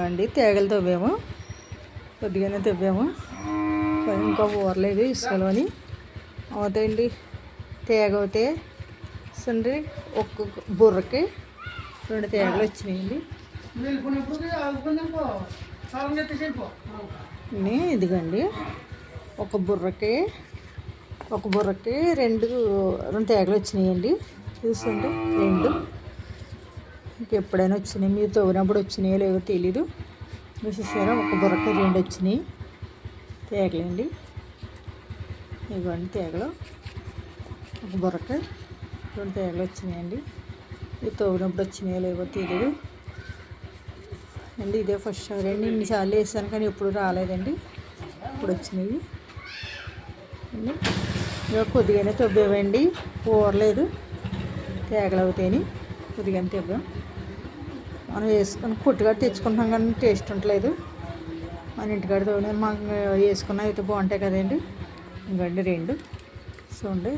అండి తేగలు తవ్వాము, కొద్దిగానే తవ్వాము, ఇంకా ఊరలేదు ఇసుకలోని. అవుతాయండి తేగ అవుతే సండి ఒక్కొక్క బుర్రకి 2 తేగలు వచ్చినాయండి. ఇదిగండి ఒక బుర్రకి 2 తేగలు వచ్చినాయండి. చూసండి 2 ఎప్పుడైనా వచ్చినాయి, మీరు తవ్వినప్పుడు వచ్చినాయో లేవో తెలీదు. చూసారా ఒక బుర్రకి 2 వచ్చినాయి తేగలండి. ఇవ్వండి తేగలు, ఒక బుర్రకి 2 తేగలు వచ్చినాయండి. ఇవి తవ్వినప్పుడు వచ్చినాయో లేవో తెలీదు అండి. ఇదే ఫస్ట్ సారి అండి, ఇన్నిసార్లు వేసాను కానీ ఎప్పుడు రాలేదండి, ఇప్పుడు వచ్చినాయి అండి. ఇక కొద్దిగానే తవ్వేవండి, ఊరలేదు, తేగలు అవుతాయని కొద్దిగానే తవ్వాం. మనం వేసుకొని కొట్టుగా తెచ్చుకుంటాం కానీ టేస్ట్ ఉండలేదు. మన ఇంటికాడ తోనే మనం వేసుకున్న అయితే బాగుంటాయి కదండి. ఇంకండి 2 చూడండి,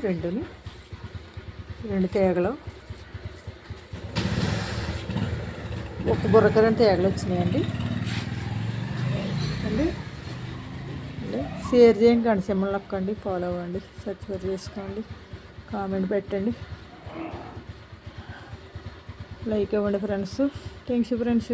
2 తేగలు, ఒక బుర్రకి 2 తేగలు వచ్చినాయండి అండి. షేర్ చేయండి, గంట సింబల్ నొక్కండి, ఫాలో అవ్వండి, సబ్స్క్రైబ్ చేసుకోండి, కామెంట్ పెట్టండి, లైక్ ఇవ్వండి ఫ్రెండ్స్. Thanks friends.